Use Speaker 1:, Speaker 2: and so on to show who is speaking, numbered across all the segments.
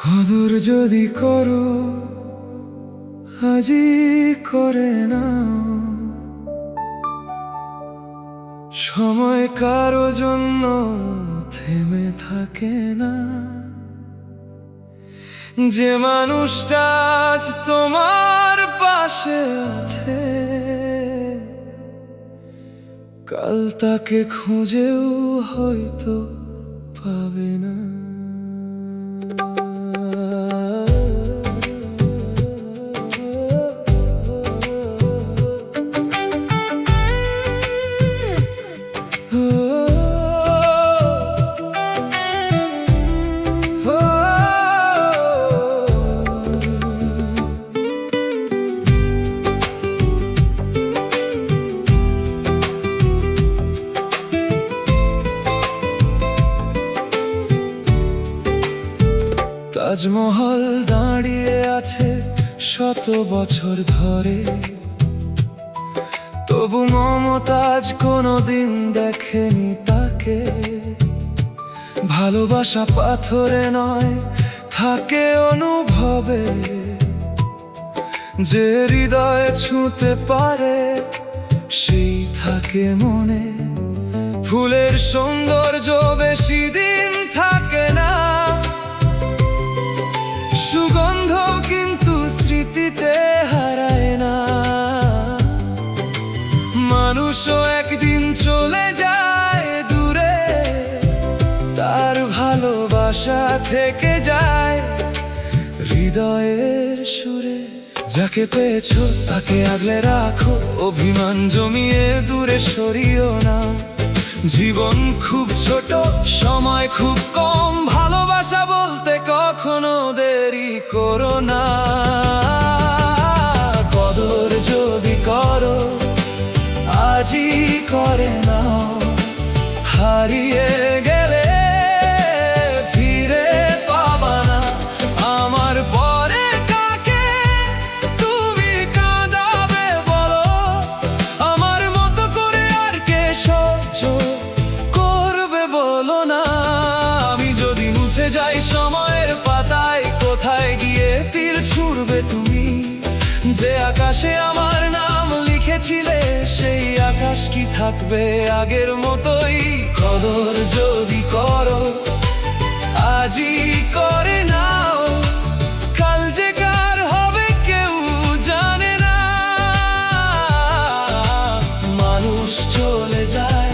Speaker 1: কদর যদি করো আজই করে না, সময় কারো জন্য থেমে থাকে না। যে মানুষটা আজ তোমার পাশে আছে, কাল তাকে খুঁজেও হয়তো পাবে না। তাজমহল দাঁড়িয়ে আছে শত বছর ধরে, তবু মমতাজ কোনোদিন দেখেনি তাকে। ভালোবাসা পাথরে নয়, থাকে অনুভবে। যে হৃদয় ছুঁতে পারে সেই থাকে মনে। ফুলের সৌন্দর্য বেশি দিন থাকে না, সুগন্ধ কিন্তু স্মৃতিতে হারায় না। মানুষও একদিন চলে যায় দূরে, তার ভালোবাসা থেকে যায় হৃদয়ের সুরে। যাকে পেয়েছো তাকে আগলে রাখো, অভিমান জমিয়ে দূরে সরিও না। জীবন খুব ছোট, সময় খুব কম, ভালোবাসা বলতে কখনো দেরি করো না। কদর যদি করো আজই করে নাও, হারিয়ে গেলে ফিরে পাবা না। আমার পরে কাকে তুমি কাঁদাবে বলো, আমার মতো করে আর কে সহ্য করবে বলো না। আমি যদি মুছে যাই সময়ের পাতায়, কোথায় গিয়ে তীর ছুড়বে তুমি? যে আকাশে আমার নাম লিখেছিলে সেই আকাশ কি থাকবে আগের মতোই? কদর যদি করো আজই করে নাও, কাল যে কার হবে কেউ জানে না। মানুষ চলে যায়,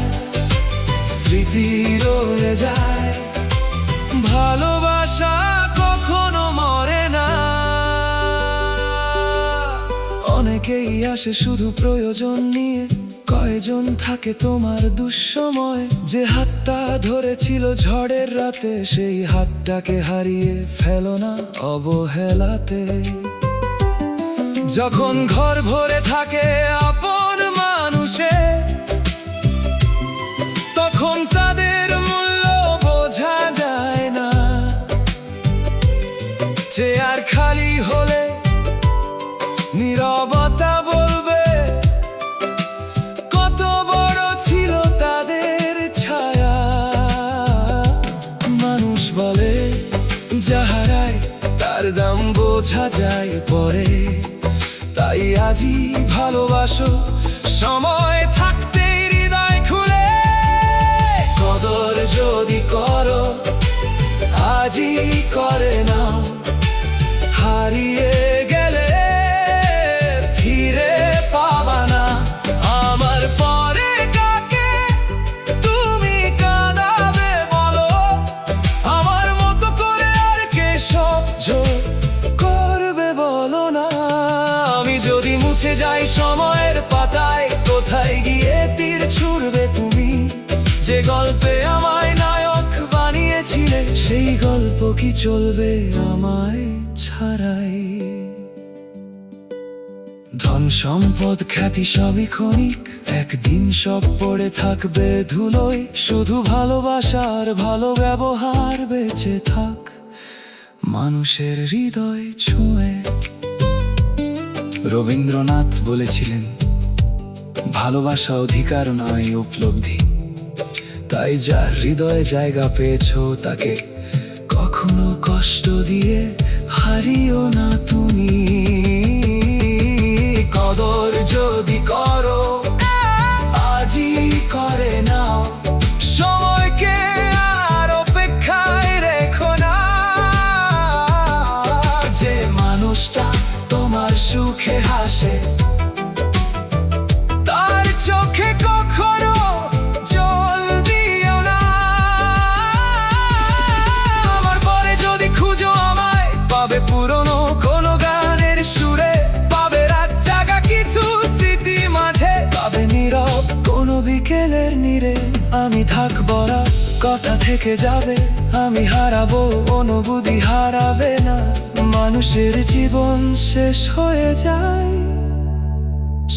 Speaker 1: স্মৃতি রয়ে যায়, ভালোবাসা কখনো মরে না। অনেকেই আসে শুধু প্রয়োজন নিয়ে, কয়জন থাকে তোমার দুঃসময়? যে হাতটা ধরেছিল ঝড়ের রাতে, সেই হাতটাকে হারিয়ে ফেলো না অবহেলাতে। যখন ঘর ভরে থাকে আপন মানুষে, তখন তাদের মূল্য বোঝা যায় না। চেয়ার খালি হলে নীরবতা বলবে কত বড় ছিল তাদের ছায়া। মানুষ বলে যা হারায় তার দাম বোঝা যায় পরে। তাই আজই ভালোবাসো সময় থাকতে হৃদয় খুলে। কদর যদি করো আজই করে নাও, হারিয়ে গেলে ফিরে পাবা না। আমার পরে কাকে তুমি কাঁদাবে বলো, আমার মতো করে আর কে সহ্য করবে বলো না। আমি যদি মুছে যাই সময়ের পাতায়, কোথায় গিয়ে তীর ছুড়বে তুমি? যে গল্পে আমায় নায়ক বানিয়েছিলে সেই গল্প কি চলবে আমায় ছাড়াই? ধন সম্পদ খ্যাতি সবই ক্ষণিক, একদিন সব পড়ে থাকবে ধুলোয়। শুধু ভালোবাসার ভালো ব্যবহার বেঁচে থাক মানুষের হৃদয় ছুঁয়ে। রবীন্দ্রনাথ বলেছিলেন, ভালোবাসা অধিকার নয় উপলব্ধি। তাই যার হৃদয়ে জায়গা পেয়েছো তাকে কখনো কষ্ট দিয়ে হারিও না তুমি। কদর যদি করো আজই করে নাও, সময়কে আর অপেক্ষায় রেখো না। যে মানুষটা তোমার সুখে হাসে তার চোখে কখনো জল দিও না। আমার পরে যদি খুঁজো আমায় পাবে পুরনো কোনো গানের সুরে, পাবে রাত জাগা কিছু স্মৃতি মাঝে, পাবে নীরব কোনো বিকেলের নীরে। আমি থাকবো না, কথা থেকে যাবে, আমি হারাবো অনুভূতি হারাবে না। মানুষের জীবন শেষ হয়ে যায়,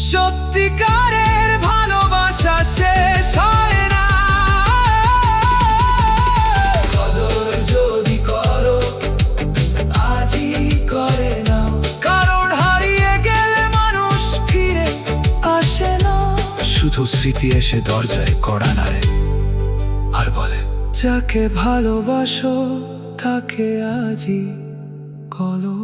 Speaker 1: সত্যিকারের ভালোবাসা শেষ হয় না। কদর যদি করো আজই করে নাও, কারণ হারিয়ে গেলে মানুষ ফিরে আসে না। শুধু স্মৃতি এসে দরজায় কড়া নাড়ে আর বলে, যাকে ভালোবাসো তাকে আজই কলো।